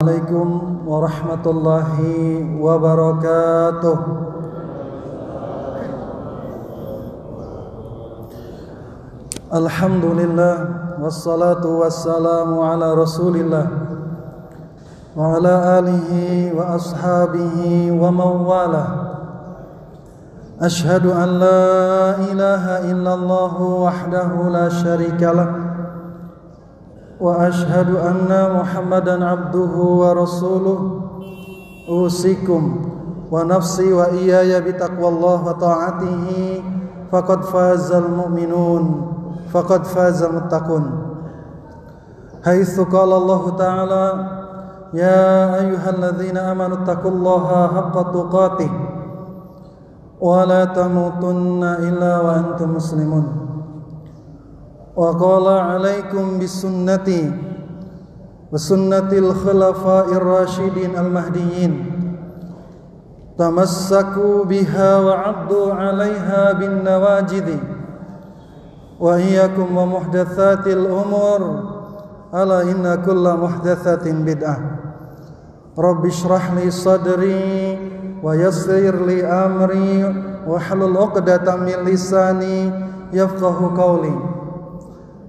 Assalamualaikum warahmatullahi wabarakatuh. Alhamdulillah wassalatu wassalamu ala Rasulillah wa ala alihi wa ashabihi wa mawalah. Ashhadu an la ilaha illallah wahdahu la syarikalah wa ashhadu anna Muhammadan abduhu wa rasuluh. Usikum wa nafsi wa iyaya bitaqwallah wa ta'atihi faqad fazal mu'minun faqad fazal muttaqun. Haitsu qala Allah ta'ala ya ayyuhalladzina amanu taqullaha haqqa tuqatih wa la tamutunna illa wa antum muslimun. Wa qala alaikum bisunnati wa sunnatil khulafa'ir rasyidin al-mahdiyyin tamassaku biha wa 'addu 'alaiha bin nawajidi wa iyyakum wa muhdatsatil umur ala inna kulla muhdatsatin bid'ah. Rabbi shrah li sadri wa yassir li amri wa hlul 'uqdatam min lisani yafqahu qawli.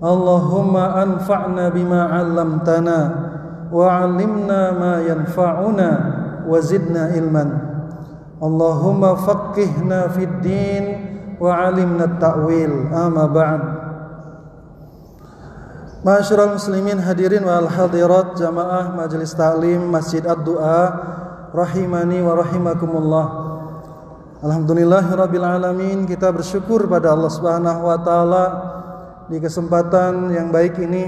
Allahumma anfa'na bima 'allamtana wa 'allimna ma yanfa'una wa zidna ilman. Allahumma faqqihna fid din wa 'allimna at-ta'wil. Amma ba'd. Ma'asyiral muslimin hadirin wal hadirat jamaah majelis taklim Masjid Ad-Du'a rahimani wa rahimakumullah. Alhamdulillahirabbil alamin, kita bersyukur pada Allah Subhanahu wa taala di kesempatan yang baik ini.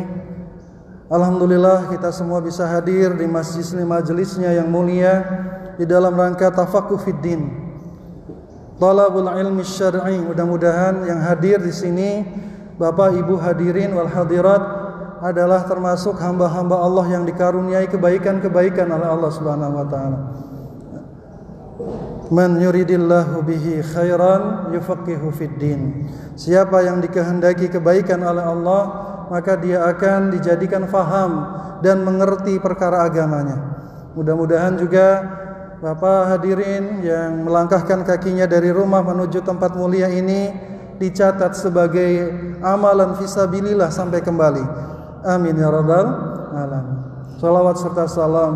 Alhamdulillah kita semua bisa hadir di majelisnya yang mulia di dalam rangka tafaqquh fid din, talabul ilmi syar'i. Mudah-mudahan yang hadir di sini Bapak Ibu hadirin wal hadirat adalah termasuk hamba-hamba Allah yang dikaruniai kebaikan-kebaikan oleh Allah Subhanahu wa taala. Man yuridillahu bihi khairan yufaqihu fid din. Siapa yang dikehendaki kebaikan oleh Allah, maka dia akan dijadikan faham dan mengerti perkara agamanya. Mudah-mudahan juga Bapak hadirin yang melangkahkan kakinya dari rumah menuju tempat mulia ini dicatat sebagai amalan fisabilillah sampai kembali. Amin ya rabbal alamin. Salawat serta salam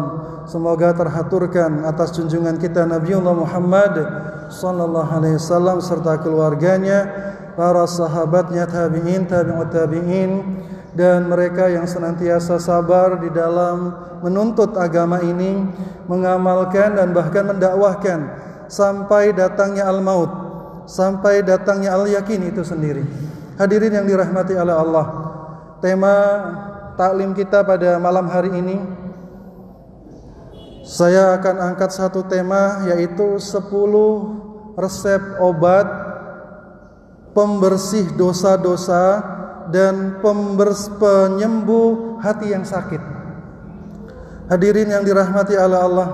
semoga terhaturkan atas junjungan kita Nabiullah Muhammad sallallahu alaihi wasallam serta keluarganya, para sahabatnya, tabi'in, tabi'ut tabi'in, dan mereka yang senantiasa sabar di dalam menuntut agama ini, mengamalkan dan bahkan mendakwahkan sampai datangnya al-maut, sampai datangnya al-yakin itu sendiri. Hadirin yang dirahmati oleh Allah, tema taklim kita pada malam hari ini, saya akan angkat satu tema, yaitu 10 resep obat pembersih dosa-dosa dan penyembuh hati yang sakit. Hadirin yang dirahmati oleh Allah,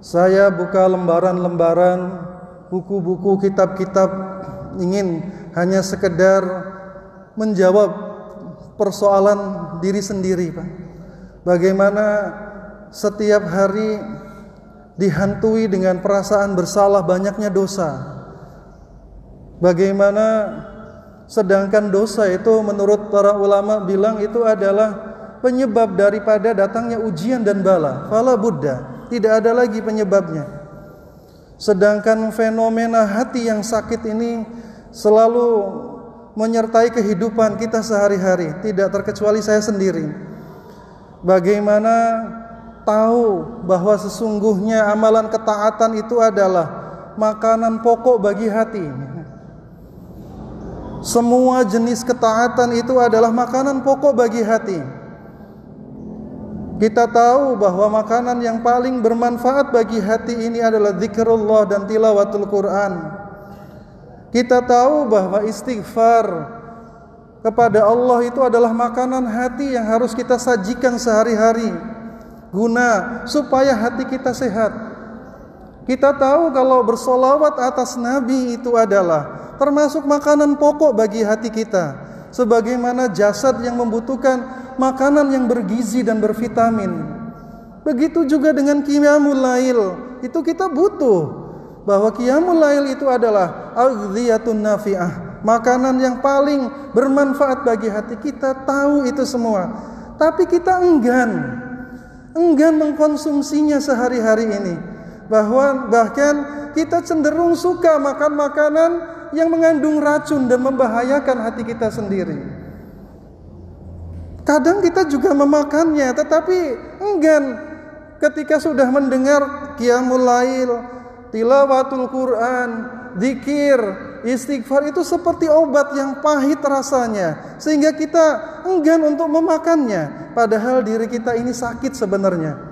saya buka lembaran-lembaran buku-buku, kitab-kitab, ingin hanya sekedar menjawab persoalan diri sendiri, Pak. Bagaimana setiap hari dihantui dengan perasaan bersalah, banyaknya dosa. Bagaimana sedangkan dosa itu menurut para ulama bilang itu adalah penyebab daripada datangnya ujian dan bala. Fala Buddha, tidak ada lagi penyebabnya. Sedangkan fenomena hati yang sakit ini selalu menyertai kehidupan kita sehari-hari, tidak terkecuali saya sendiri. Bagaimana tahu bahwa sesungguhnya amalan ketaatan itu adalah makanan pokok bagi hati. Semua jenis ketaatan itu adalah makanan pokok bagi hati. Kita tahu bahwa makanan yang paling bermanfaat bagi hati ini adalah zikrullah dan tilawatul Quran. Kita tahu bahwa istighfar kepada Allah itu adalah makanan hati yang harus kita sajikan sehari-hari, guna supaya hati kita sehat. Kita tahu kalau bersolawat atas Nabi itu adalah termasuk makanan pokok bagi hati kita, sebagaimana jasad yang membutuhkan makanan yang bergizi dan bervitamin. Begitu juga dengan qiyamul lail. Itu kita butuh. Bahwa qiyamul lail itu adalah aghdhiyatun nafi'ah. Makanan yang paling bermanfaat bagi hati. Kita tahu itu semua. Tapi kita enggan mengkonsumsinya sehari-hari ini. Bahkan kita cenderung suka makan makanan yang mengandung racun dan membahayakan hati kita sendiri. Kadang kita juga memakannya, tetapi enggan ketika sudah mendengar qiyamul lail, tilawatul Quran, zikir, istighfar, itu seperti obat yang pahit rasanya, sehingga kita enggan untuk memakannya, padahal diri kita ini sakit sebenarnya.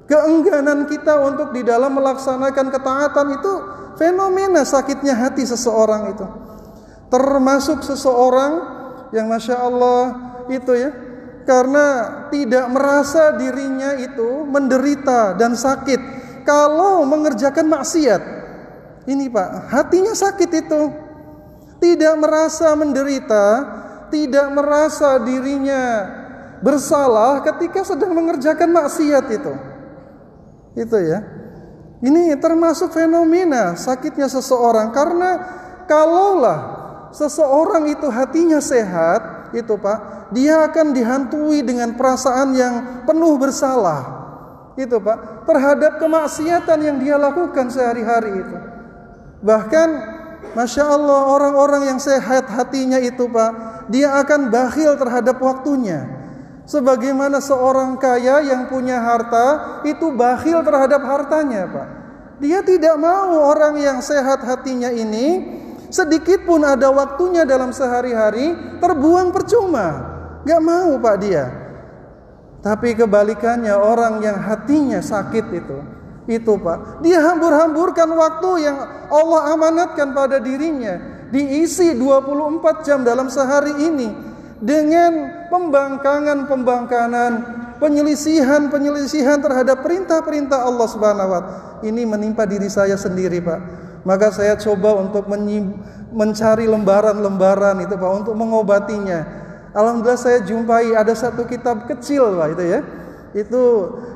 Keengganan kita untuk di dalam melaksanakan ketaatan itu fenomena sakitnya hati seseorang itu. Termasuk seseorang yang Masya Allah itu ya, karena tidak merasa dirinya itu menderita dan sakit kalau mengerjakan maksiat. Ini Pak, hatinya sakit itu. Tidak merasa menderita, tidak merasa dirinya bersalah ketika sedang mengerjakan maksiat itu. Itu ya. Ini termasuk fenomena sakitnya seseorang. Karena kalaulah seseorang itu hatinya sehat, itu Pak, dia akan dihantui dengan perasaan yang penuh bersalah. Itu Pak, terhadap kemaksiatan yang dia lakukan sehari-hari itu. Bahkan Masya Allah, orang-orang yang sehat hatinya itu Pak, dia akan bakhil terhadap waktunya. Sebagaimana seorang kaya yang punya harta itu bakhil terhadap hartanya Pak. Dia tidak mau orang yang sehat hatinya ini sedikit pun ada waktunya dalam sehari-hari terbuang percuma. Gak mau Pak dia. Tapi kebalikannya, orang yang hatinya sakit itu Pak, dia hambur-hamburkan waktu yang Allah amanatkan pada dirinya, diisi 24 jam dalam sehari ini dengan pembangkangan, penyelisihan terhadap perintah-perintah Allah Subhanahu wa Ta'ala. Ini menimpa diri saya sendiri Pak. Maka saya coba untuk mencari lembaran-lembaran itu Pak, untuk mengobatinya. Alhamdulillah saya jumpai ada satu kitab kecil Pak itu ya. Itu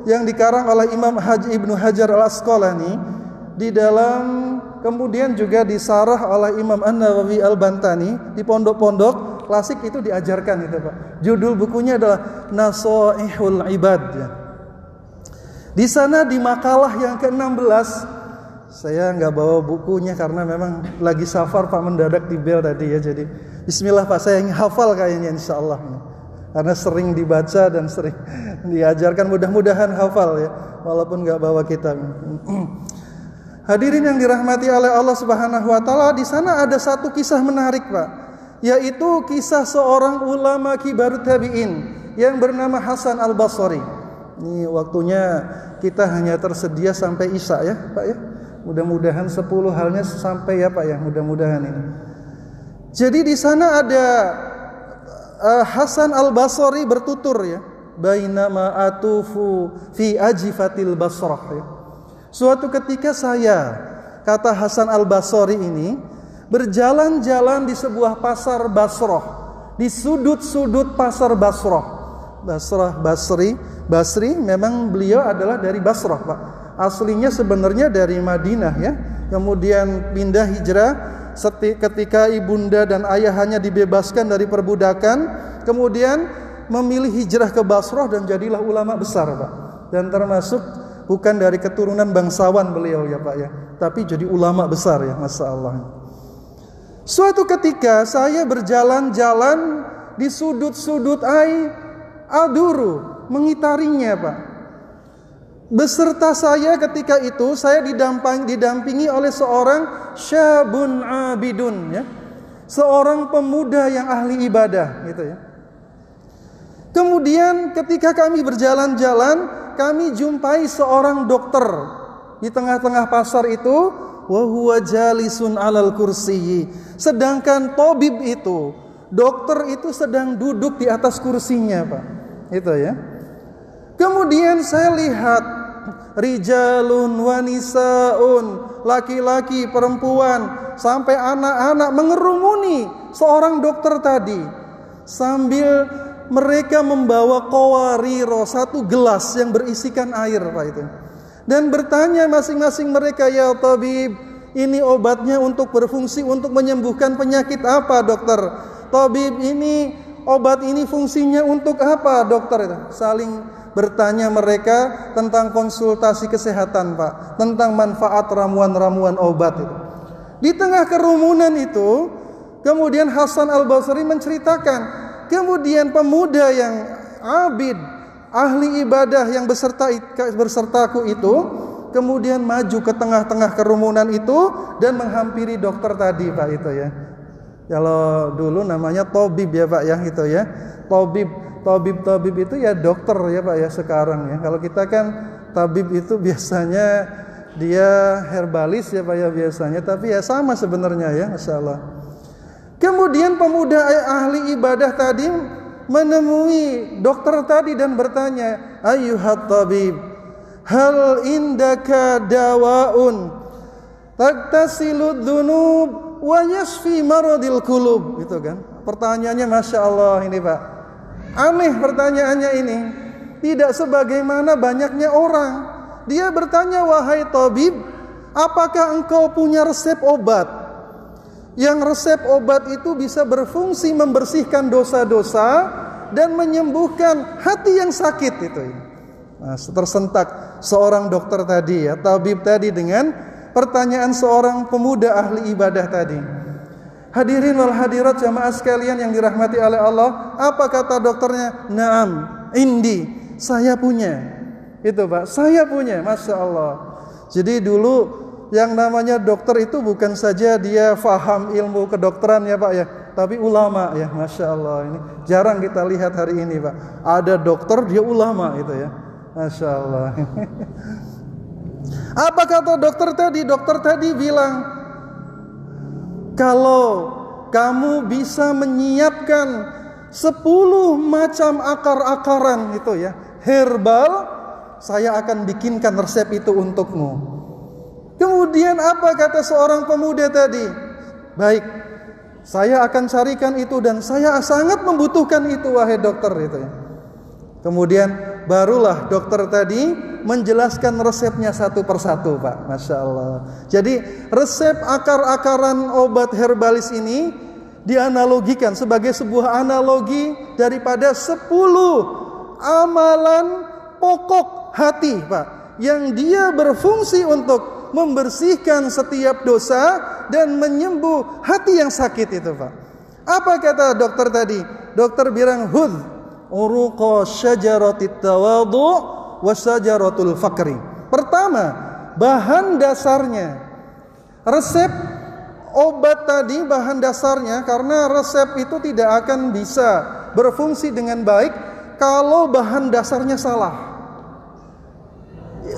yang dikarang oleh Imam Ibnu Hajar Al-Asqalani di dalam, kemudian juga disarah oleh Imam An-Nawawi Al-Bantani di pondok-pondok klasik itu diajarkan itu Pak. Judul bukunya adalah Nasaihul Ibad ya. Di sana di makalah yang ke-16, saya nggak bawa bukunya karena memang lagi safar Pak, mendadak di bel tadi ya. Jadi bismillah Pak, saya ingin hafal kayaknya insyaallah. Karena sering dibaca dan sering diajarkan, mudah-mudahan hafal ya, walaupun nggak bawa kitab. Hadirin yang dirahmati oleh Allah Subhanahu wa Ta'ala, di sana ada satu kisah menarik Pak, yaitu kisah seorang ulama kibarut tabi'in yang bernama Hasan Al-Basri. Ini waktunya kita hanya tersedia sampai Isya ya Pak ya. Mudah-mudahan 10 halnya sampai ya Pak ya, mudah-mudahan ini. Jadi di sana ada Hasan Al-Basri bertutur ya, bainama atufu fi ajifatil Basrah ya. Suatu ketika saya, kata Hasan Al-Basri ini, berjalan-jalan di sebuah pasar Basrah, di sudut-sudut pasar Basrah. Basri memang beliau adalah dari Basrah Pak. Aslinya sebenarnya dari Madinah ya. Kemudian pindah hijrah ketika ibunda dan ayahnya dibebaskan dari perbudakan. Kemudian memilih hijrah ke Basrah dan jadilah ulama besar Pak. Dan termasuk bukan dari keturunan bangsawan beliau ya Pak ya, tapi jadi ulama besar ya, Masya Allah. Suatu ketika saya berjalan-jalan di sudut-sudut Aduru, mengitarinya Pak. Beserta saya ketika itu saya didampingi oleh seorang syabun abidun ya, seorang pemuda yang ahli ibadah gitu ya. Kemudian ketika kami berjalan-jalan, kami jumpai seorang dokter di tengah-tengah pasar itu, wa huwa jalisun alal kursiyi. Sedangkan tabib itu, dokter itu sedang duduk di atas kursinya Pak. Itu ya. Kemudian saya lihat rijalun wa nisaun, laki-laki, perempuan, sampai anak-anak mengerumuni seorang dokter tadi sambil mereka membawa qawariro, satu gelas yang berisikan air Pak itu. Dan bertanya masing-masing mereka, ya tabib, ini obatnya untuk berfungsi untuk menyembuhkan penyakit apa dokter? Tabib, ini obat ini fungsinya untuk apa dokter? Saling bertanya mereka tentang konsultasi kesehatan Pak, tentang manfaat ramuan-ramuan obat itu. Di tengah kerumunan itu, kemudian Hasan Al-Basri menceritakan, kemudian pemuda yang abid, ahli ibadah yang bersertaku itu, kemudian maju ke tengah-tengah kerumunan itu dan menghampiri dokter tadi Pak itu ya. Kalau dulu namanya tabib ya Pak ya gitu ya. Tabib itu ya dokter ya Pak ya sekarang ya. Kalau kita kan tabib itu biasanya dia herbalis ya Pak ya biasanya, tapi ya sama sebenarnya ya, masyaallah. Kemudian pemuda ahli ibadah tadi menemui dokter tadi dan bertanya, ayyuhat tabib, hal indaka dawaun taktasilu dzunub wa yashfi maradil qulub, gitu kan. Pertanyaannya Masya Allah ini Pak, aneh pertanyaannya ini, tidak sebagaimana banyaknya orang. Dia bertanya, wahai tabib, apakah engkau punya resep obat? Yang resep obat itu bisa berfungsi membersihkan dosa-dosa dan menyembuhkan hati yang sakit itu. Nah, tersentak seorang dokter tadi ya, tabib tadi dengan pertanyaan seorang pemuda ahli ibadah tadi. Hadirin wal hadirat jamaah sekalian yang dirahmati oleh Allah, apa kata dokternya? Naam, indi, saya punya. Itu Pak, saya punya, Masya Allah. Jadi dulu yang namanya dokter itu bukan saja dia faham ilmu kedokteran ya Pak ya, tapi ulama ya, Masya Allah. Ini jarang kita lihat hari ini Pak. Ada dokter dia ulama itu ya, Masya Allah. Apa kata dokter tadi? Dokter tadi bilang, kalau kamu bisa menyiapkan 10 macam akar-akaran itu ya, herbal, saya akan bikinkan resep itu untukmu. Kemudian apa kata seorang pemuda tadi? Baik, saya akan carikan itu dan saya sangat membutuhkan itu wahai dokter itu ya. Kemudian barulah dokter tadi menjelaskan resepnya satu persatu Pak, Masya Allah. Jadi resep akar-akaran obat herbalis ini dianalogikan sebagai sebuah analogi daripada 10 amalan pokok hati Pak, yang dia berfungsi untuk membersihkan setiap dosa dan menyembuh hati yang sakit itu Pak. Apa kata dokter tadi? Dokter bilang, hudh uruqa syajaratit tawadu wa syajaratul fakri. Pertama, bahan dasarnya, resep obat tadi bahan dasarnya, karena resep itu tidak akan bisa berfungsi dengan baik kalau bahan dasarnya salah.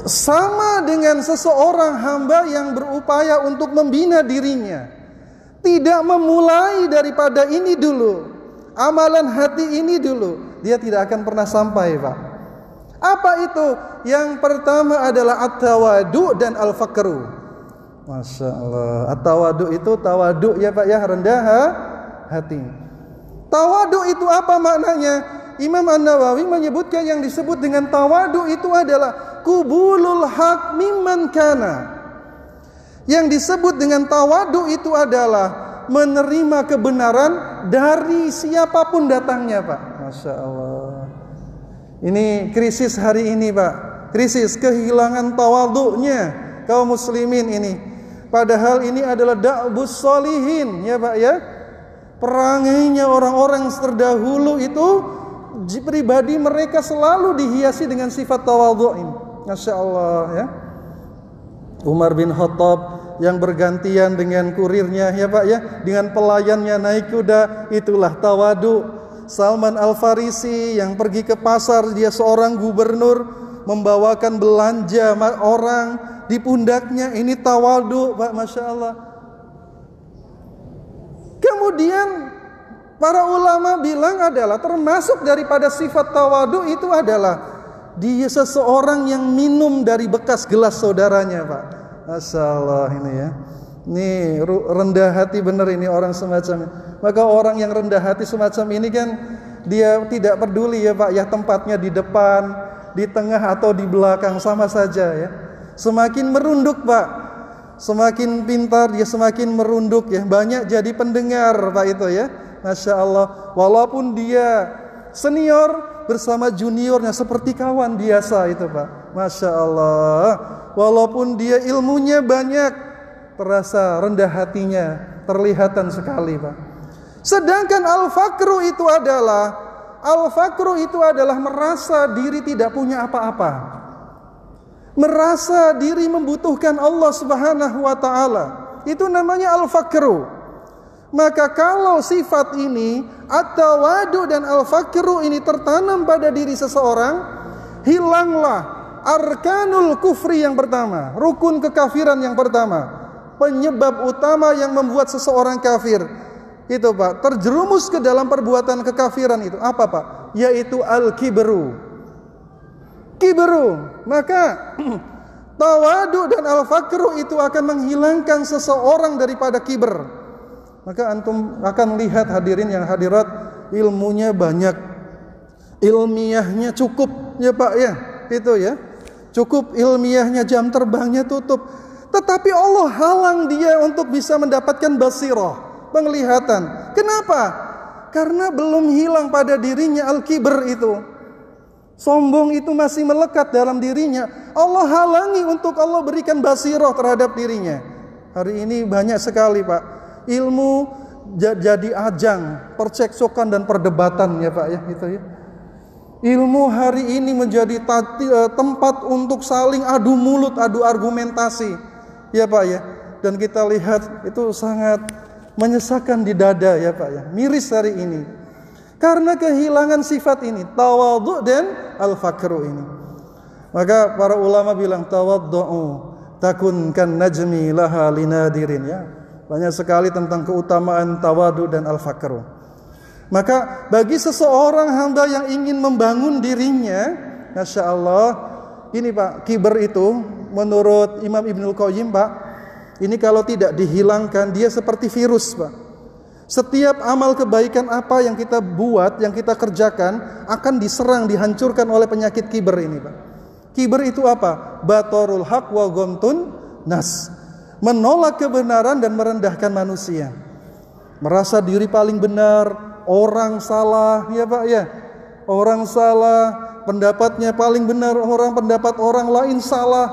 Sama dengan seseorang hamba yang berupaya untuk membina dirinya, tidak memulai daripada ini dulu, amalan hati ini dulu, dia tidak akan pernah sampai Pak. Apa itu? Yang pertama adalah at-tawadu dan al-fakru. Masya Allah. At-tawadu itu tawadu ya Pak ya, rendah hati. Tawadu itu apa maknanya? Imam An-Nawawi menyebutkan yang disebut dengan tawadu itu adalah kubulul haq mimman kana. Yang disebut dengan tawadu itu adalah menerima kebenaran dari siapapun datangnya Pak. Masya Allah. Ini krisis hari ini Pak, krisis kehilangan tawadunya kaum muslimin ini. Padahal ini adalah da'bus solihin ya Pak ya. Perangainya orang-orang terdahulu itu pribadi mereka selalu dihiasi dengan sifat tawadhu. Masya Allah ya. Umar bin Khattab yang bergantian dengan kurirnya ya Pak ya, dengan pelayannya naik kuda, itulah tawadu. Salman Al-Farisi yang pergi ke pasar, dia seorang gubernur, membawakan belanja orang di pundaknya, ini tawadu Pak, Masya Allah. Kemudian para ulama bilang adalah termasuk daripada sifat tawadu itu adalah dia seseorang yang minum dari bekas gelas saudaranya Pak. Masya Allah ini ya. Ini rendah hati benar ini orang semacam ini. Maka orang yang rendah hati semacam ini kan Dia tidak peduli ya Pak ya, tempatnya di depan, di tengah atau di belakang sama saja ya. Semakin merunduk Pak, semakin pintar dia semakin merunduk ya. Banyak jadi pendengar Pak itu ya. Masya Allah. Walaupun dia senior bersama juniornya seperti kawan biasa itu Pak. Masya Allah. Walaupun dia ilmunya banyak, terasa rendah hatinya terlihatan sekali Pak. Sedangkan al-fakru itu adalah merasa diri tidak punya apa-apa, merasa diri membutuhkan Allah Subhanahu wa ta'ala. Itu namanya al-fakru. Maka kalau sifat ini, at-tawadu dan al-fakru ini tertanam pada diri seseorang, hilanglah arkanul kufri yang pertama, rukun kekafiran yang pertama, penyebab utama yang membuat seseorang kafir. Itu Pak, terjerumus ke dalam perbuatan kekafiran itu. Apa Pak? Yaitu al-kibru. Kibru. Maka tawadu dan al-fakru itu akan menghilangkan seseorang daripada kibr. Maka antum akan lihat hadirin yang hadirat, ilmunya banyak, ilmiahnya cukup ya Pak ya. Itu ya. Cukup ilmiahnya, jam terbangnya tutup. Tetapi Allah halang dia untuk bisa mendapatkan basirah, penglihatan. Kenapa? Karena belum hilang pada dirinya al-kibr itu. Sombong itu masih melekat dalam dirinya. Allah halangi untuk Allah berikan basirah terhadap dirinya. Hari ini banyak sekali Pak, ilmu jadi ajang percekcokan dan perdebatan ya Pak ya, itu ya. Ilmu hari ini menjadi tempat untuk saling adu mulut, adu argumentasi ya Pak ya. Dan kita lihat itu sangat menyesakan di dada ya Pak ya, miris hari ini. Karena kehilangan sifat ini, tawadhu dan al-fakru ini. Maka para ulama bilang tawaddu'u takun kan najmi laha linadirin ya. Banyak sekali tentang keutamaan tawadhu dan al-fakru. Maka bagi seseorang hamba yang ingin membangun dirinya, Masya Allah, ini Pak, kibar itu menurut Imam Ibnul Qayyim Pak, ini kalau tidak dihilangkan dia seperti virus Pak. Setiap amal kebaikan apa yang kita buat, yang kita kerjakan akan diserang, dihancurkan oleh penyakit kibar ini Pak. Kibar itu apa? Batorul haq wa ghamtun nas, menolak kebenaran dan merendahkan manusia. Merasa diri paling benar, orang salah ya Pak ya. Orang salah, pendapatnya paling benar, pendapat orang lain salah.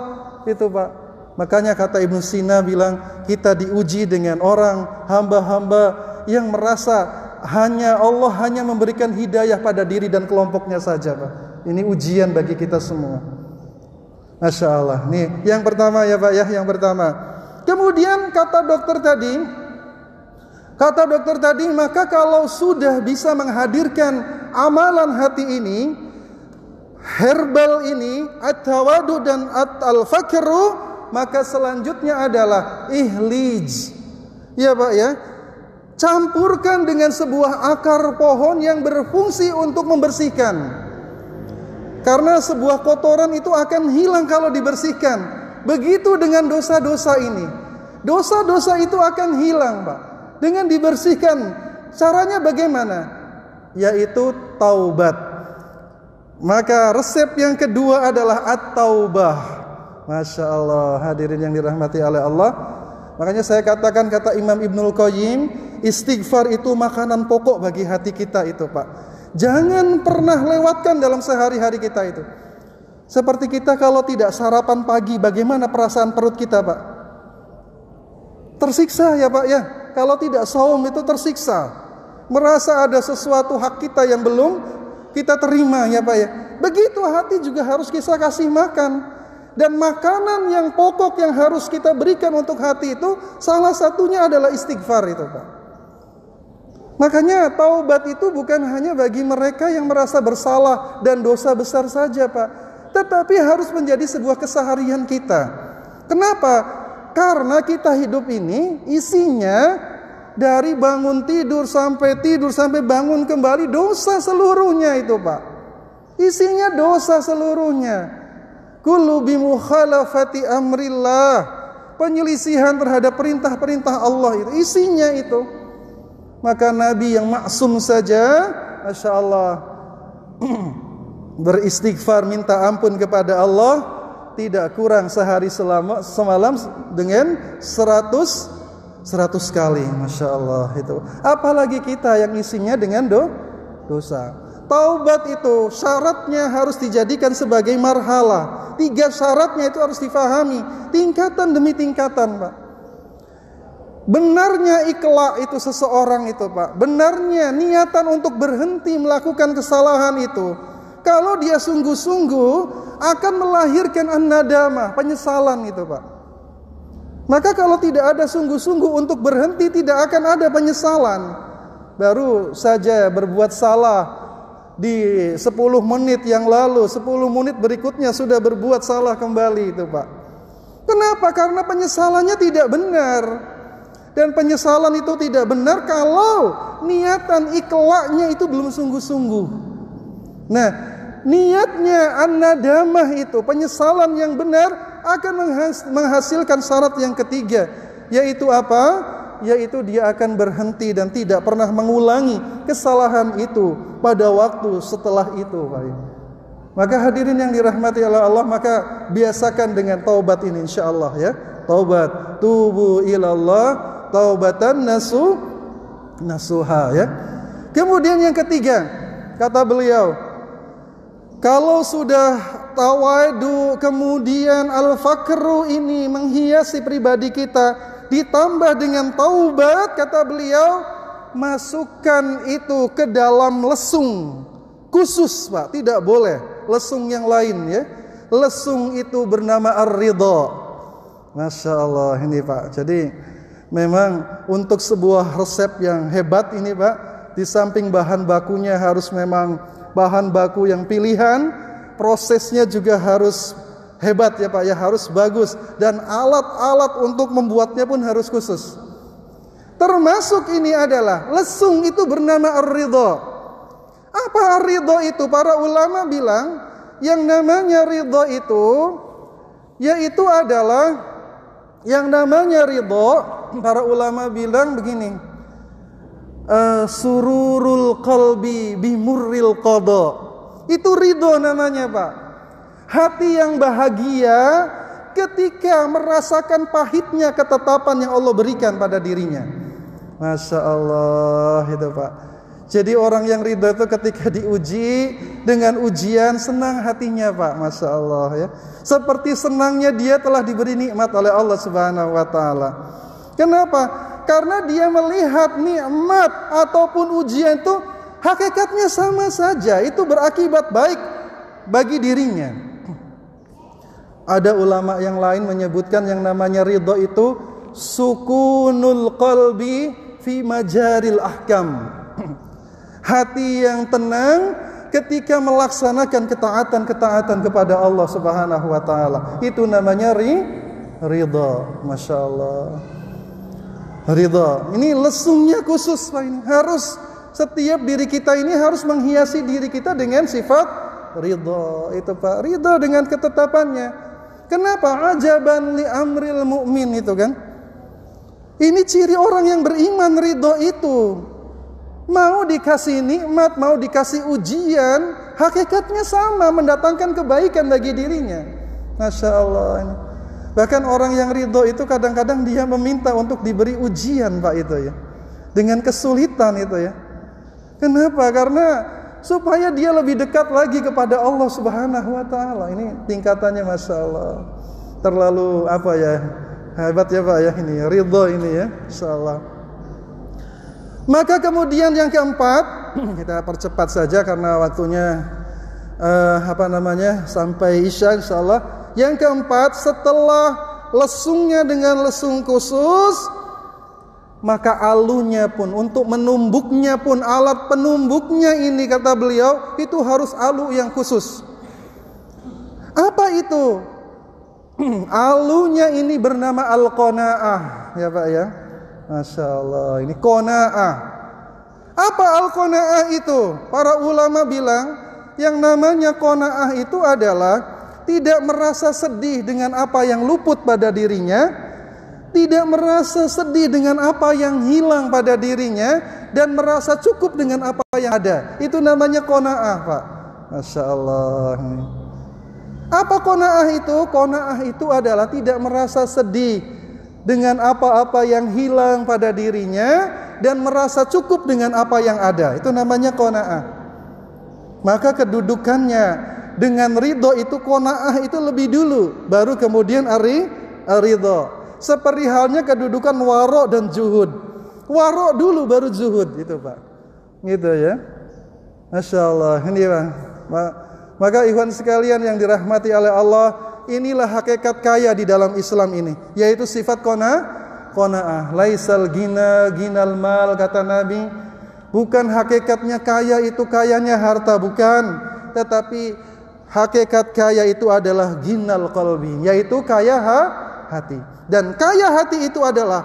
Itu Pak. Makanya kata Ibnu Sina bilang, kita diuji dengan orang hamba-hamba yang merasa Allah hanya memberikan hidayah pada diri dan kelompoknya saja Pak. Ini ujian bagi kita semua. Masya Allah. Nih yang pertama ya Pak ya, yang pertama. Kemudian kata dokter tadi, maka kalau sudah bisa menghadirkan amalan hati ini, herbal ini, at-tawadu dan al-fakru, maka selanjutnya adalah ihlij. Ya Pak ya. Campurkan dengan sebuah akar pohon yang berfungsi untuk membersihkan. Karena sebuah kotoran itu akan hilang kalau dibersihkan. Begitu dengan dosa-dosa ini. Dosa-dosa itu akan hilang Pak, dengan dibersihkan. Caranya bagaimana? Yaitu taubat. Maka resep yang kedua adalah at-taubah. Masya Allah, hadirin yang dirahmati oleh Allah. Makanya saya katakan, kata Imam Ibnul Qayyim, istighfar itu makanan pokok bagi hati kita itu Pak. Jangan pernah lewatkan dalam sehari-hari kita itu. Seperti kita kalau tidak sarapan pagi, bagaimana perasaan perut kita Pak? Tersiksa ya Pak ya. Kalau tidak saum itu tersiksa, merasa ada sesuatu hak kita yang belum kita terima ya Pak ya. Begitu hati juga harus kita kasih makan. Dan makanan yang pokok yang harus kita berikan untuk hati itu salah satunya adalah istighfar itu Pak. Makanya taubat itu bukan hanya bagi mereka yang merasa bersalah dan dosa besar saja Pak, tetapi harus menjadi sebuah keseharian kita. Kenapa? Karena kita hidup ini isinya dari bangun tidur sampai bangun kembali dosa seluruhnya itu Pak. Isinya dosa seluruhnya. Kullu bimukhalafati amrillah, penyelisihan terhadap perintah-perintah Allah itu isinya itu. Maka Nabi yang maksum saja Masya Allah, beristighfar minta ampun kepada Allah tidak kurang sehari semalam dengan 100 kali. Masya Allah itu. Apalagi kita yang isinya dengan dosa. Taubat itu syaratnya harus dijadikan sebagai marhalah. 3 syaratnya itu harus difahami, tingkatan demi tingkatan, Pak. Benarnya ikhlas itu seseorang itu, Pak. Benarnya niatan untuk berhenti melakukan kesalahan itu, kalau dia sungguh-sungguh akan melahirkan an-nadamah, penyesalan itu, Pak. Maka kalau tidak ada sungguh-sungguh untuk berhenti, tidak akan ada penyesalan. Baru saja berbuat salah di 10 menit yang lalu, 10 menit berikutnya sudah berbuat salah kembali itu, Pak. Kenapa? Karena penyesalannya tidak benar. Dan penyesalan itu tidak benar kalau niatan ikhlasnya itu belum sungguh-sungguh. Nah, niatnya an-nadamah itu, penyesalan yang benar akan menghasilkan syarat yang ketiga, yaitu apa? Yaitu dia akan berhenti dan tidak pernah mengulangi kesalahan itu pada waktu setelah itu, Pak. Maka hadirin yang dirahmati oleh Allah, maka biasakan dengan taubat ini insyaallah ya. Taubat, tubu ilallah taubatan nasuha ya. Kemudian yang ketiga, kata beliau, kalau sudah tawadu kemudian al-fakru ini menghiasi pribadi kita, ditambah dengan taubat, kata beliau, masukkan itu ke dalam lesung khusus, Pak. Tidak boleh lesung yang lain ya. Lesung itu bernama ar-ridha. Masya Allah ini, Pak. Jadi memang untuk sebuah resep yang hebat ini, Pak, di samping bahan bakunya harus memang bahan baku yang pilihan, prosesnya juga harus hebat ya, Pak ya, harus bagus, dan alat-alat untuk membuatnya pun harus khusus. Termasuk ini adalah lesung itu bernama ar-ridha. Apa ar-ridha itu? Para ulama bilang yang namanya ridha itu yaitu adalah yang namanya ridha, para ulama bilang begini, sururul qalbi bimurril qada. Itu ridha namanya, Pak. Hati yang bahagia ketika merasakan pahitnya ketetapan yang Allah berikan pada dirinya. Masya Allah itu, Pak. Jadi orang yang ridha itu ketika diuji dengan ujian senang hatinya, Pak. Masya Allah ya. Seperti senangnya dia telah diberi nikmat oleh Allah Subhanahu wa taala. Kenapa? Karena dia melihat nikmat ataupun ujian itu hakikatnya sama saja, itu berakibat baik bagi dirinya. Ada ulama yang lain menyebutkan yang namanya ridha itu sukunul qalbi fi majaril ahkam. Hati yang tenang ketika melaksanakan ketaatan-ketaatan kepada Allah Subhanahu wa taala. Itu namanya ridha. Masya Allah. Ridha. Ini lesungnya khusus, Pak. Ini harus setiap diri kita ini harus menghiasi diri kita dengan sifat ridha. Itu, Pak. Ridha dengan ketetapannya. Kenapa? Ajaban li amril mu'min itu kan. Ini ciri orang yang beriman, ridha itu. Mau dikasih nikmat, mau dikasih ujian, hakikatnya sama, mendatangkan kebaikan bagi dirinya. Masya Allah. Bahkan orang yang ridho itu kadang-kadang dia meminta untuk diberi ujian, Pak, itu ya, dengan kesulitan itu ya. Kenapa? Karena supaya dia lebih dekat lagi kepada Allah Subhanahu wa taala. Ini tingkatannya Masya Allah. Terlalu apa ya? Hebat ya, Pak ya, ini ridho ini ya. Masya Allah. Maka kemudian yang keempat, kita percepat saja karena waktunya sampai Isya insyaallah. Yang keempat, setelah lesungnya dengan lesung khusus, maka alunya pun, untuk menumbuknya pun, alat penumbuknya ini kata beliau itu harus alu yang khusus. Apa itu? Alunya ini bernama al-qanaah ya, Pak ya. Masya Allah, ini qanaah. Apa al-qanaah itu? Para ulama bilang yang namanya qanaah itu adalah tidak merasa sedih dengan apa yang luput pada dirinya, tidak merasa sedih dengan apa yang hilang pada dirinya, dan merasa cukup dengan apa yang ada. Itu namanya qanaah, Pak. Masya Allah. Apa qanaah itu? Qanaah itu adalah tidak merasa sedih dengan apa-apa yang hilang pada dirinya dan merasa cukup dengan apa yang ada. Itu namanya qanaah. Maka kedudukannya dengan ridho itu, qanaah itu lebih dulu, baru kemudian ridho. Seperti halnya kedudukan waro dan zuhud. Waro dulu baru zuhud, gitu Pak. Gitu ya. Masya Allah. Ini Pak. Maka ikhwan sekalian yang dirahmati oleh Allah, inilah hakikat kaya di dalam Islam ini, yaitu sifat qanaah. Laisal ginal mal, kata Nabi. Bukan hakikatnya kaya itu kayanya harta, bukan. Tetapi hakikat kaya itu adalah ginal qalbi, yaitu kaya hati. Dan kaya hati itu adalah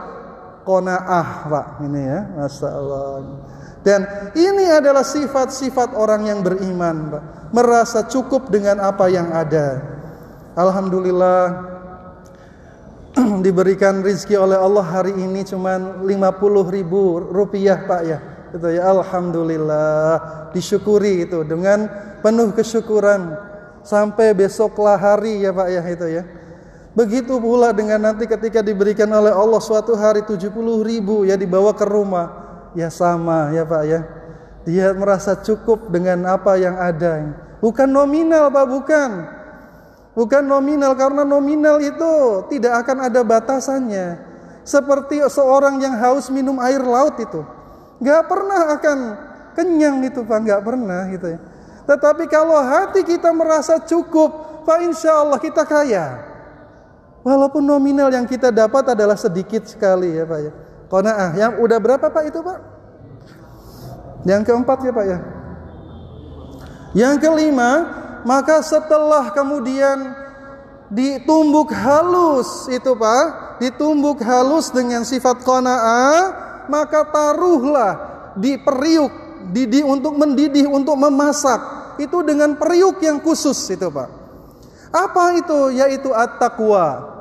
qanaah, Pak. Ini ya, Masya Allah. Dan ini adalah sifat-sifat orang yang beriman, Pak. Merasa cukup dengan apa yang ada. Alhamdulillah diberikan rizki oleh Allah hari ini cuman 50.000 rupiah, Pak ya. Itu ya, alhamdulillah, disyukuri itu dengan penuh kesyukuran sampai besoklah hari ya Pak ya, itu ya. Begitu pula dengan nanti ketika diberikan oleh Allah suatu hari 70.000 ya, dibawa ke rumah. Ya sama ya Pak ya. Dia merasa cukup dengan apa yang ada. Bukan nominal Pak, bukan. Bukan nominal, karena nominal itu tidak akan ada batasannya. Seperti seorang yang haus minum air laut itu, gak pernah akan kenyang itu Pak, gak pernah gitu ya. Tetapi kalau hati kita merasa cukup, Pak, insya Allah kita kaya. Walaupun nominal yang kita dapat adalah sedikit sekali ya Pak ya. Qanaah. Yang udah berapa Pak itu Pak? Yang keempat ya Pak ya. Yang kelima, maka setelah kemudian ditumbuk halus itu Pak, ditumbuk halus dengan sifat qanaah, maka taruhlah di periuk, untuk mendidih, untuk memasak, itu dengan periuk yang khusus itu Pak. Apa itu? Yaitu at-taqwa.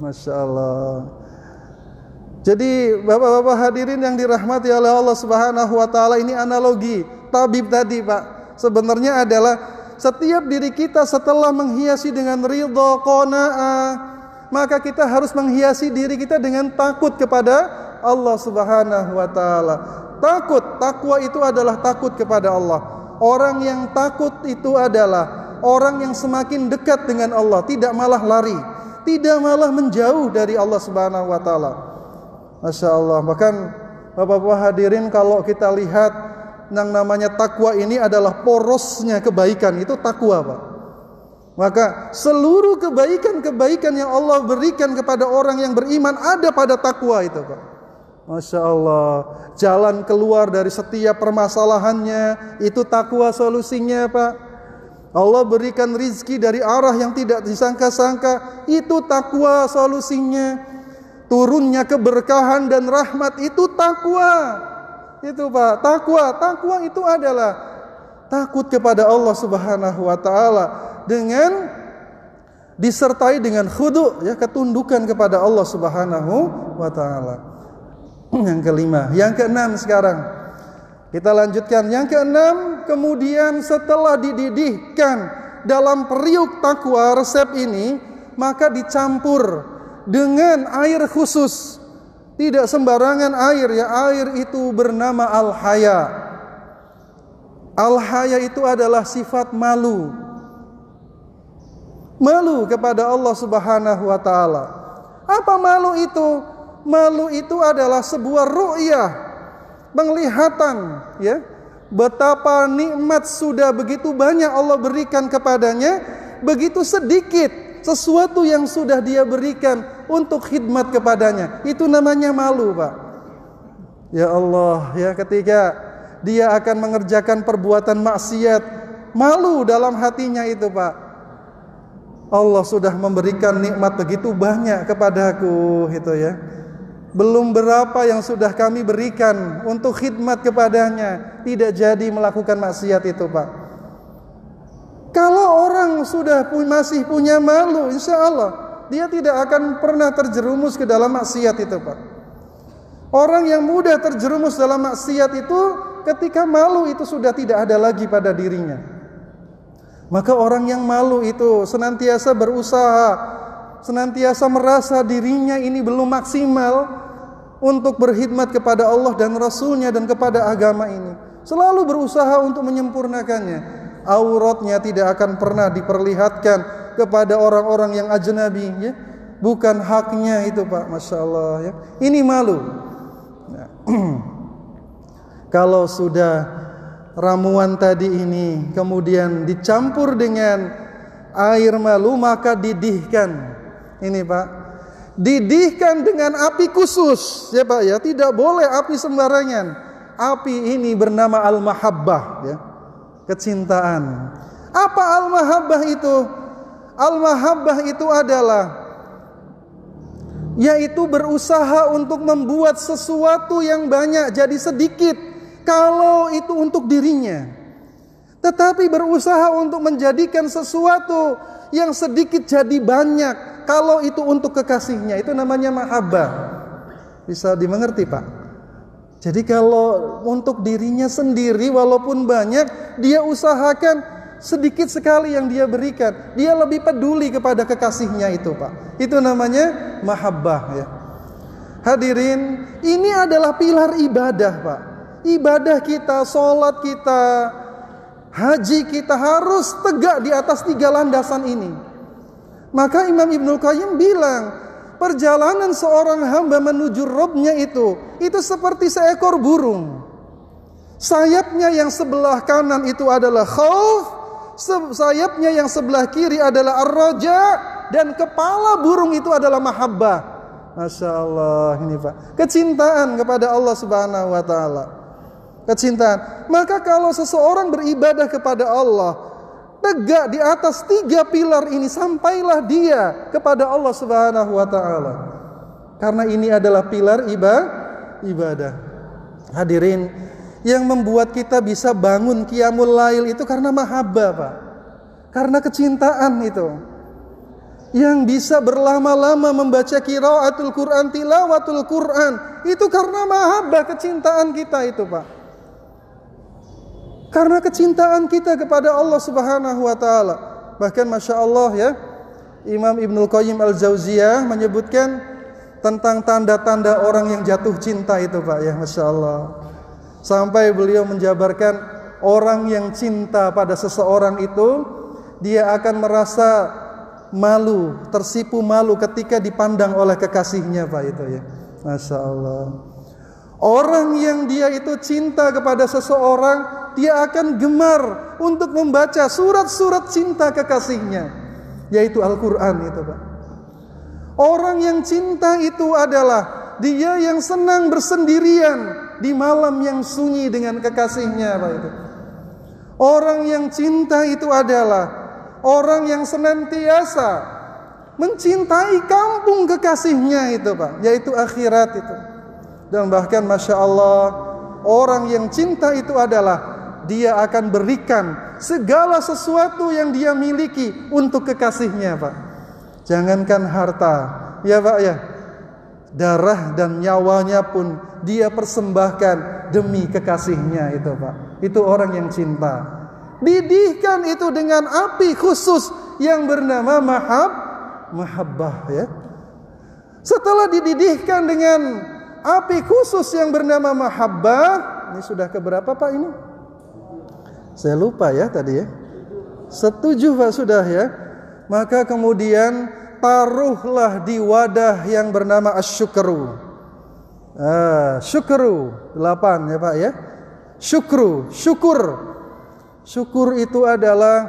Masya Allah. Jadi bapak-bapak hadirin yang dirahmati oleh Allah Subhanahu wa taala, ini analogi tabib tadi Pak. Sebenarnya adalah setiap diri kita setelah menghiasi dengan ridha, qanaah, maka kita harus menghiasi diri kita dengan takut kepada Allah Subhanahu wa taala. Takut, takwa itu adalah takut kepada Allah. Orang yang takut itu adalah orang yang semakin dekat dengan Allah, tidak malah lari, tidak malah menjauh dari Allah Subhanahu wa taala. Masya Allah. Bahkan bapak-bapak hadirin, kalau kita lihat yang namanya takwa ini adalah porosnya kebaikan, itu takwa Pak. Maka seluruh kebaikan-kebaikan yang Allah berikan kepada orang yang beriman ada pada takwa itu Pak. Masya Allah. Jalan keluar dari setiap permasalahannya itu takwa solusinya Pak. Allah berikan rizki dari arah yang tidak disangka-sangka, itu takwa solusinya. Turunnya keberkahan dan rahmat itu takwa. Itu Pak, takwa itu adalah takut kepada Allah Subhanahu wa taala dengan disertai dengan khudu ya, ketundukan kepada Allah Subhanahu wa taala. Yang kelima, yang keenam sekarang. Kita lanjutkan yang keenam, kemudian setelah dididihkan dalam periuk takwa resep ini, maka dicampur dengan air khusus. Tidak sembarangan air ya, air itu bernama al-haya. Al-haya itu adalah sifat malu. Malu kepada Allah Subhanahu wa taala. Apa malu itu? Malu itu adalah sebuah ru'yah, penglihatan ya. Betapa nikmat sudah begitu banyak Allah berikan kepadanya, begitu sedikit sesuatu yang sudah dia berikan untuk khidmat kepadanya. Itu namanya malu Pak. Ya Allah ya, ketika dia akan mengerjakan perbuatan maksiat, malu dalam hatinya itu Pak. Allah sudah memberikan nikmat begitu banyak kepadaku gitu ya. Belum berapa yang sudah kami berikan untuk khidmat kepadanya, tidak jadi melakukan maksiat itu Pak. Kalau orang sudah masih punya malu, insya Allah dia tidak akan pernah terjerumus ke dalam maksiat itu Pak. Orang yang mudah terjerumus dalam maksiat itu ketika malu itu sudah tidak ada lagi pada dirinya. Maka orang yang malu itu senantiasa berusaha, senantiasa merasa dirinya ini belum maksimal untuk berkhidmat kepada Allah dan Rasulnya dan kepada agama ini. Selalu berusaha untuk menyempurnakannya. Auratnya tidak akan pernah diperlihatkan kepada orang-orang yang ajnabi, ya. Bukan haknya itu, Pak. Masya Allah, ya. Ini malu. Nah, kalau sudah ramuan tadi ini kemudian dicampur dengan air malu, maka didihkan. Ini, Pak, didihkan dengan api khusus, ya Pak, ya. Tidak boleh api sembarangan. Api ini bernama al-mahabbah, ya. Kecintaan. Apa al-mahabbah itu? Al-mahabbah itu adalah yaitu berusaha untuk membuat sesuatu yang banyak jadi sedikit kalau itu untuk dirinya, tetapi berusaha untuk menjadikan sesuatu yang sedikit jadi banyak kalau itu untuk kekasihnya. Itu namanya mahabbah. Bisa dimengerti, Pak? Jadi kalau untuk dirinya sendiri walaupun banyak, dia usahakan sedikit sekali yang dia berikan. Dia lebih peduli kepada kekasihnya itu, Pak. Itu namanya mahabbah, ya. Hadirin, ini adalah pilar ibadah, Pak. Ibadah kita, sholat kita, haji kita harus tegak di atas 3 landasan ini. Maka Imam Ibnul Qayyim bilang, perjalanan seorang hamba menuju Rabb-nya itu seperti seekor burung. Sayapnya yang sebelah kanan itu adalah khauf, sayapnya yang sebelah kiri adalah ar-raja, dan kepala burung itu adalah mahabbah. Masya Allah, ini Pak, kecintaan kepada Allah Subhanahu wa ta'ala. Kecintaan. Maka kalau seseorang beribadah kepada Allah, tegak di atas 3 pilar ini, sampailah dia kepada Allah Subhanahu wa ta'ala. Karena ini adalah pilar ibadah. Hadirin, yang membuat kita bisa bangun qiyamul lail itu karena mahabbah, Pak. Karena kecintaan itu. Yang bisa berlama-lama membaca qiraatul Quran, tilawatul Quran, itu karena mahabbah, kecintaan kita itu, Pak. Karena kecintaan kita kepada Allah Subhanahu wa ta'ala. Bahkan Masya Allah, ya, Imam Ibnul Qayyim Al-Jauziyah menyebutkan tentang tanda-tanda orang yang jatuh cinta itu, Pak, ya, Masya Allah. Sampai beliau menjabarkan orang yang cinta pada seseorang itu, dia akan merasa malu, tersipu malu ketika dipandang oleh kekasihnya, Pak, itu, ya. Masya Allah. Orang yang dia itu cinta kepada seseorang, dia akan gemar untuk membaca surat-surat cinta kekasihnya, yaitu Al-Quran itu, Pak. Orang yang cinta itu adalah dia yang senang bersendirian di malam yang sunyi dengan kekasihnya, Pak, itu. Orang yang cinta itu adalah orang yang senantiasa mencintai kampung kekasihnya itu, Pak, yaitu akhirat itu. Dan bahkan Masya Allah, orang yang cinta itu adalah dia akan berikan segala sesuatu yang dia miliki untuk kekasihnya, Pak. Jangankan harta, ya Pak, ya, darah dan nyawanya pun dia persembahkan demi kekasihnya itu, Pak. Itu orang yang cinta. Didihkan itu dengan api khusus yang bernama mahabbah, ya. Setelah dididihkan dengan api khusus yang bernama mahabbah, ini sudah keberapa, Pak, ini? Saya lupa, ya, tadi, ya. 7, Pak, sudah, ya. Maka kemudian taruhlah di wadah yang bernama asyukru. Syukru 8, ya Pak, ya. Syukur. Syukur itu adalah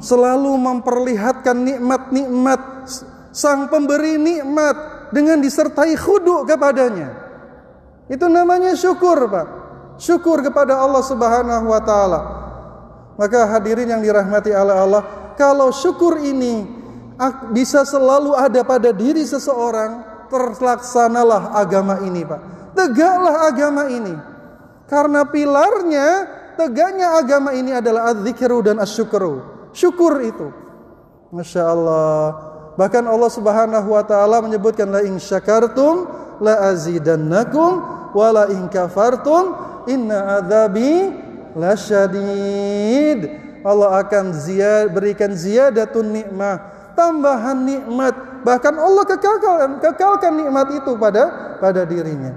selalu memperlihatkan nikmat-nikmat sang pemberi nikmat dengan disertai khudu kepadanya. Itu namanya syukur, Pak. Syukur kepada Allah Subhanahu wa ta'ala. Maka hadirin yang dirahmati oleh Allah, kalau syukur ini bisa selalu ada pada diri seseorang, terlaksanalah agama ini, Pak. Tegaklah agama ini. Karena pilarnya tegaknya agama ini adalah az-zikru dan asyukru. Syukur itu. Masya Allah. Bahkan Allah Subhanahu wa ta'ala menyebutkan, la in syakartum la azidannakum wa la in kafartum inna adzabi lasyadid. Allah akan berikan ziyadatun nikmah, tambahan nikmat. Bahkan Allah kekalkan nikmat itu pada dirinya.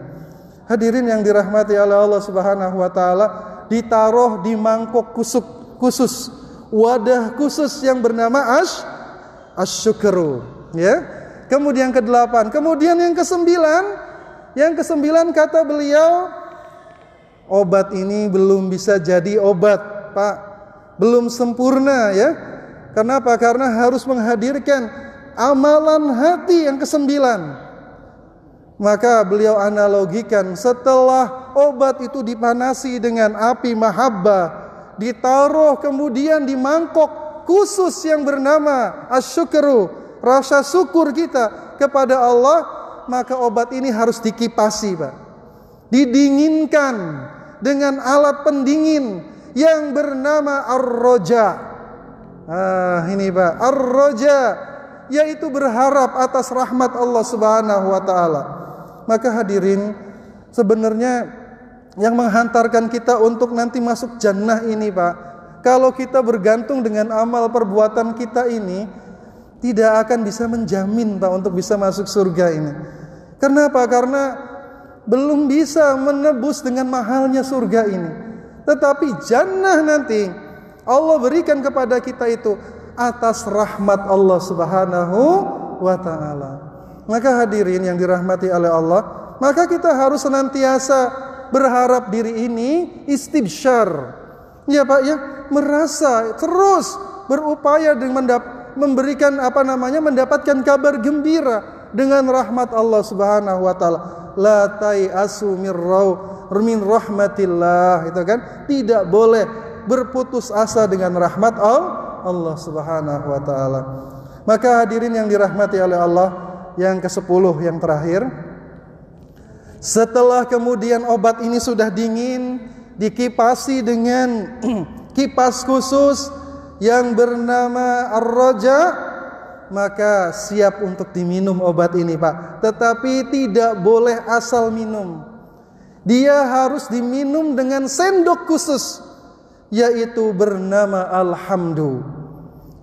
Hadirin yang dirahmati oleh Allah Subhanahu wa taala, ditaruh di mangkok khusus, wadah khusus yang bernama asyukru, ya. Kemudian ke-8, kemudian yang ke-9 kata beliau, obat ini belum bisa jadi obat, Pak. Belum sempurna, ya. Kenapa? Karena harus menghadirkan amalan hati yang ke-9. Maka beliau analogikan, setelah obat itu dipanasi dengan api mahabbah, ditaruh kemudian di mangkok khusus yang bernama asyukru, rasa syukur kita kepada Allah, maka obat ini harus dikipasi, Pak. Didinginkan dengan alat pendingin yang bernama ar-roja. Ini, Pak, ar-roja, yaitu berharap atas rahmat Allah Subhanahu wa taala. Maka hadirin, sebenarnya yang menghantarkan kita untuk nanti masuk jannah ini, Pak, kalau kita bergantung dengan amal perbuatan kita ini, tidak akan bisa menjamin, Pak, untuk bisa masuk surga ini. Kenapa? Karena belum bisa menebus dengan mahalnya surga ini. Tetapi jannah nanti Allah berikan kepada kita itu atas rahmat Allah Subhanahu wa taala. Maka hadirin yang dirahmati oleh Allah, maka kita harus senantiasa berharap diri ini istibsyar. Ya, Pak, ya, merasa terus berupaya dengan mendapatkan kabar gembira dengan rahmat Allah Subhanahu wa taala. La tai'asu min rahmatillah, itu kan? Tidak boleh berputus asa dengan rahmat Allah Subhanahu wa taala. Maka hadirin yang dirahmati oleh Allah, yang ke-10 yang terakhir, setelah kemudian obat ini sudah dingin, dikipasi dengan kipas khusus yang bernama ar-roja, maka siap untuk diminum obat ini, Pak. Tetapi tidak boleh asal minum. Dia harus diminum dengan sendok khusus, yaitu bernama alhamdu.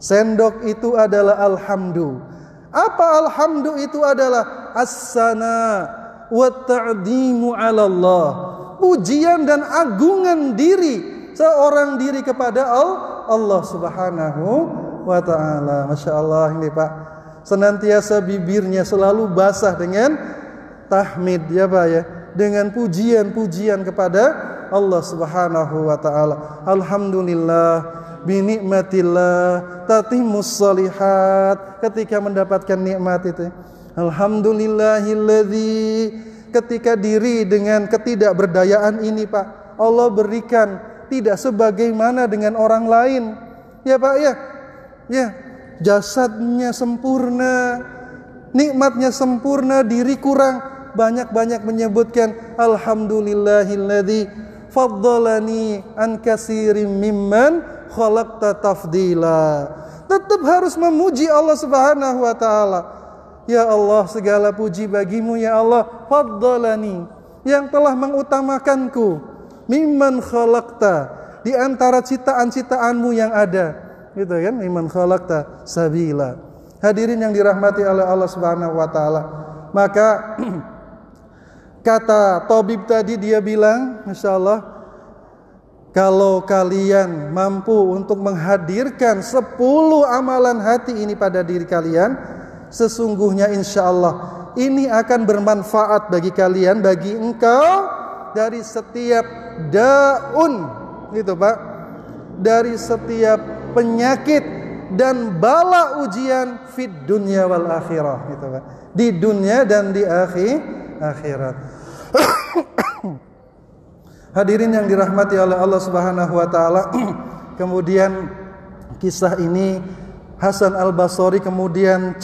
Sendok itu adalah alhamdu. Apa alhamdu itu adalah? As-sana wa ta'dimu 'ala Allah. Pujian dan agungan diri seorang diri kepada Allah Subhanahu wa taala. Masya Allah, ini, Pak, senantiasa bibirnya selalu basah dengan tahmid, ya, Pak, ya, dengan pujian-pujian kepada Allah Subhanahu wa taala. Alhamdulillah, bi nikmatillah tatimmus shalihat. Ketika mendapatkan nikmat itu, alhamdulillahilladzi, ketika diri dengan ketidakberdayaan ini, Pak, Allah berikan tidak sebagaimana dengan orang lain, ya, Pak, ya. Ya, jasadnya sempurna, nikmatnya sempurna, diri kurang, banyak-banyak menyebutkan alhamdulillahilladzi faddalani an katsirin mimman khalaqta tafdila. Tetap harus memuji Allah Subhanahu wa taala. Ya Allah, segala puji bagimu, ya Allah, faddalani, yang telah mengutamakanku, mimman khalaqta, di antara ciptaan-ciptaanmu yang ada. Gitu kan, iman khalaqta sabila. Hadirin yang dirahmati oleh Allah Subhanahu wa taala. Maka kata tabib tadi, dia bilang, masyaallah, kalau kalian mampu untuk menghadirkan 10 amalan hati ini pada diri kalian, sesungguhnya insyaallah ini akan bermanfaat bagi kalian, bagi engkau, dari setiap daun, gitu, Pak, dari setiap penyakit dan bala ujian fid dunya wal akhirah, gitu, Pak, di dunia dan di akhirat. Hadirin yang dirahmati oleh Allah Subhanahu wa taala, kemudian kisah ini Hasan Al-Basri kemudian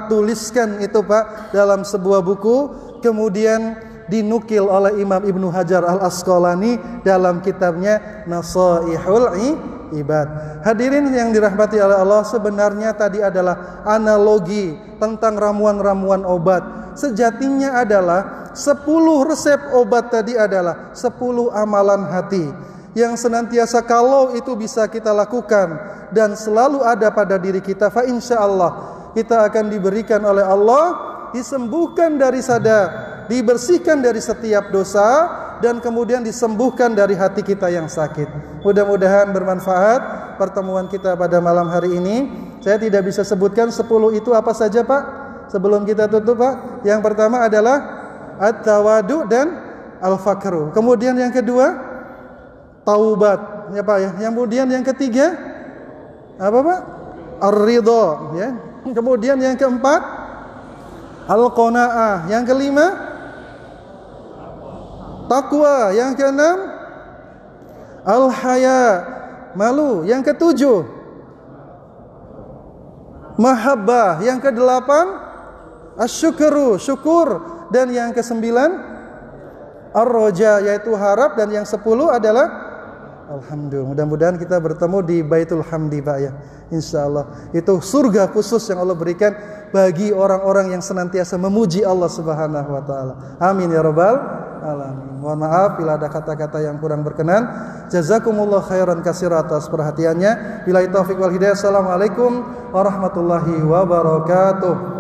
tuliskan itu, Pak, dalam sebuah buku, kemudian dinukil oleh Imam Ibnu Hajar Al-Asqalani dalam kitabnya Nasaihul ibad. Hadirin yang dirahmati oleh Allah, sebenarnya tadi adalah analogi tentang ramuan-ramuan obat. Sejatinya adalah 10 resep obat tadi adalah 10 amalan hati yang senantiasa kalau itu bisa kita lakukan dan selalu ada pada diri kita, fa insyaallah kita akan diberikan oleh Allah, disembuhkan dari dibersihkan dari setiap dosa, dan kemudian disembuhkan dari hati kita yang sakit. Mudah-mudahan bermanfaat pertemuan kita pada malam hari ini. Saya tidak bisa sebutkan 10 itu apa saja Pak, sebelum kita tutup Pak. Yang pertama adalah at-tawadu dan al-fakru. Kemudian yang kedua, taubat ya Pak ya. Kemudian yang ketiga apa Pak? Ar-ridha ya. Kemudian yang keempat, al-qanaah. Yang kelima, taqwa. Yang keenam, al-haya, malu. Yang ketujuh, mahabbah. Yang kedelapan, asyukru, syukur. Dan yang kesembilan, ar-roja, yaitu harap. Dan yang 10 adalah alhamdulillah. Mudah-mudahan kita bertemu di Baitul Hamdi Pak ya, insyaallah. Itu surga khusus yang Allah berikan bagi orang-orang yang senantiasa memuji Allah Subhanahu wa taala. Amin ya rabbal alamin. Mohon maaf bila ada kata-kata yang kurang berkenan. Jazakumullah khairan katsira atas perhatiannya. Billahi taufik wal hidayah. Assalamualaikum warahmatullahi wabarakatuh.